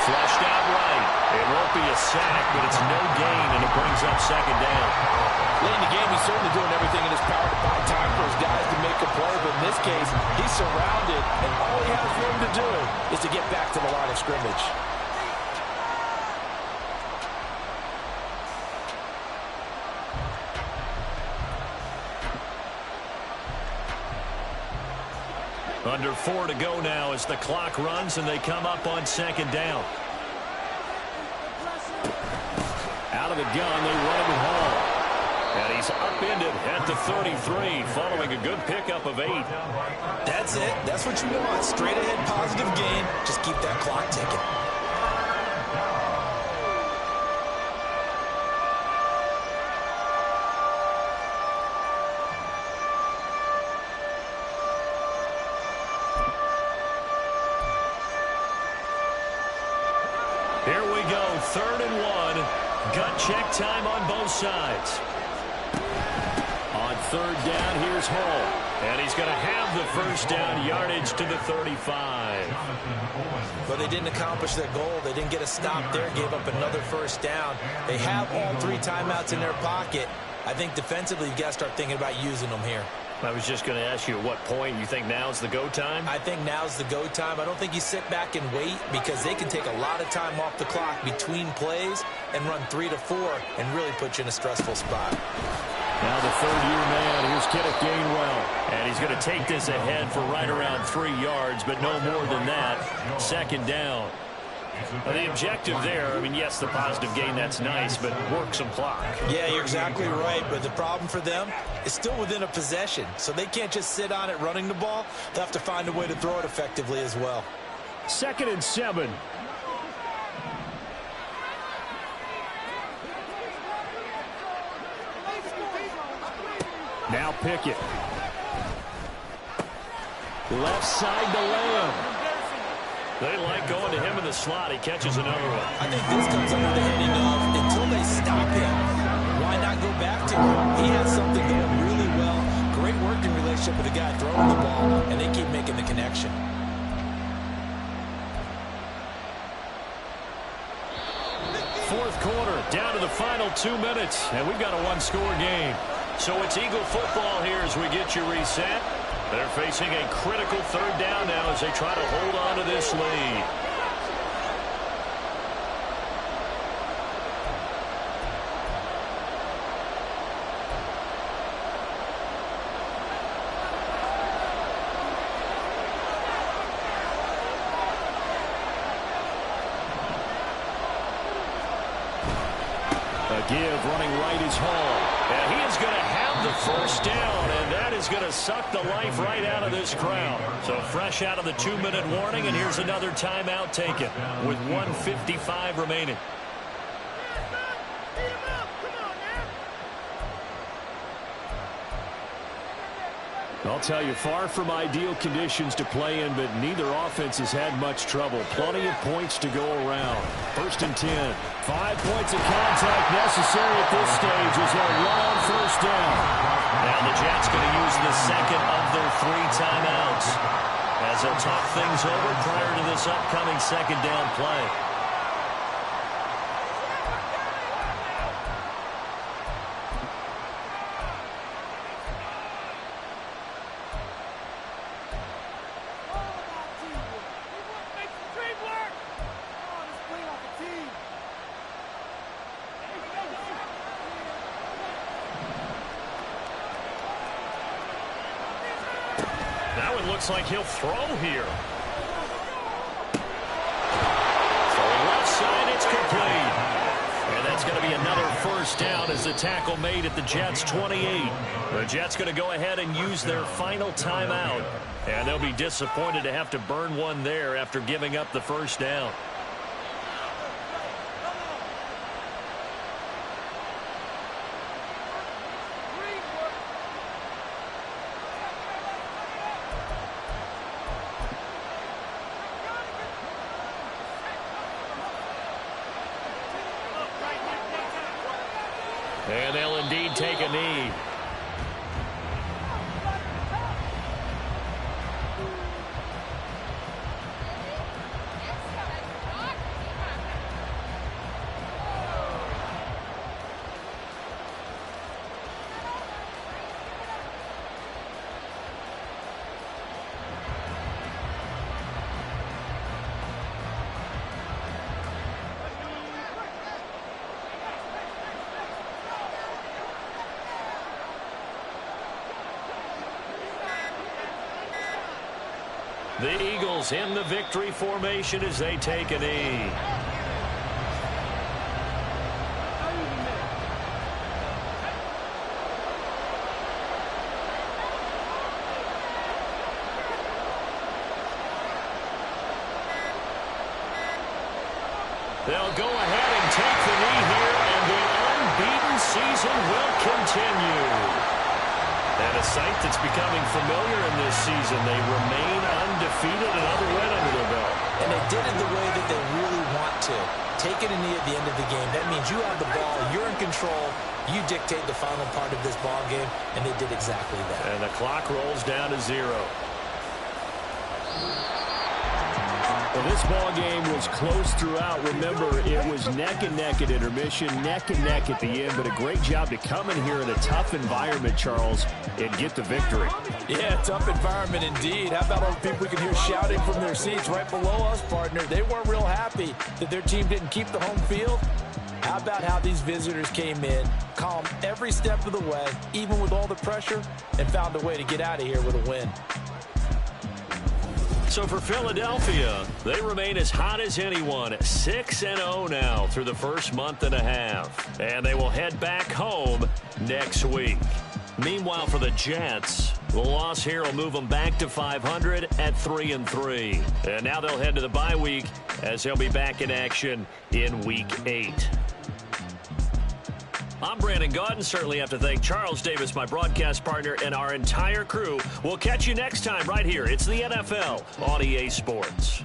Flushed out right. It won't be a sack, but it's no gain, and it brings up 2nd down. Late in the game, he's certainly doing everything in his power to buy time for his guys to make a play, but in this case, he's surrounded, and all he has room to do is to get back to the line of scrimmage. Under 4 to go now as the clock runs and they come up on 2nd down. Out of the gun, they run him at Hall. And he's upended at the 33 following a good pickup of 8. That's it. That's what you want. Straight ahead positive gain. Just keep that clock ticking. Here we go, 3rd and 1. Gut check time on both sides. On 3rd down, here's Hall. And he's going to have the first down yardage to the 35. But they didn't accomplish their goal. They didn't get a stop there, gave up another first down. They have all 3 timeouts in their pocket. I think defensively you've got to start thinking about using them here. I was just going to ask you at what point you think now's the go time? I think now's the go time. I don't think you sit back and wait because they can take a lot of time off the clock between plays and run 3 to 4 and really put you in a stressful spot. Now the 3rd-year man, here's Kenneth Gainwell. And he's going to take this ahead for right around 3 yards, but no more than that. 2nd down. Well, the objective there, I mean, yes, the positive gain, that's nice, but work some clock. Yeah, you're exactly right, but the problem for them is still within a possession, so they can't just sit on it running the ball. They'll have to find a way to throw it effectively as well. 2nd and 7. Now Pickett. Left side to Lamb. They like going to him in the slot. He catches another one. I think this comes under the heading of until they stop him, why not go back to him? He has something going really well. Great working relationship with the guy throwing the ball, and they keep making the connection. Fourth quarter, down to the final 2 minutes, and we've got a one-score game. So it's Eagle football here as we get you reset. They're facing a critical 3rd down now as they try to hold on to this lead. A give running right is Hall. And he is going to have the first down, and that is going to suck the life right out of this crowd. So fresh out of the 2-minute warning, and here's another timeout taken with 1:55 remaining. I'll tell you, far from ideal conditions to play in, but neither offense has had much trouble. Plenty of points to go around. 1st and 10. 5 points of contact necessary at this stage as they'll run on 1st down. Now the Jets going to use the 2nd of their 3 timeouts as they'll talk things over prior to this upcoming 2nd down play. now, it looks like he'll throw here. Left side, it's complete. And that's going to be another first down as the tackle made at the Jets' 28. The Jets going to go ahead and use their final timeout. And they'll be disappointed to have to burn one there after giving up the first down. And they'll indeed take a knee. The Eagles in the victory formation as they take a knee. They'll go ahead and take the knee here, and the unbeaten season will continue. And a sight that's becoming familiar in this season. They remain undefeated, another win under their belt. And they did it the way that they really want to. Taking a knee at the end of the game, that means you have the ball, you're in control, you dictate the final part of this ball game, and they did exactly that. And the clock rolls down to 0. Well, this ball game was close throughout. Remember, it was neck and neck at intermission, neck and neck at the end, but a great job to come in here in a tough environment, Charles, and get the victory. Yeah, tough environment indeed. How about all the people we can hear shouting from their seats right below us, partner? They weren't real happy that their team didn't keep the home field. How about how these visitors came in, calm every step of the way, even with all the pressure, and found a way to get out of here with a win. So for Philadelphia, they remain as hot as anyone, 6-0 now through the first month and a half. And they will head back home next week. Meanwhile, for the Jets, the loss here will move them back to 500 at 3-3. And now they'll head to the bye week as they'll be back in action in Week 8. I'm Brandon Gaudin. Certainly have to thank Charles Davis, my broadcast partner, and our entire crew. We'll catch you next time right here. It's the NFL on EA Sports.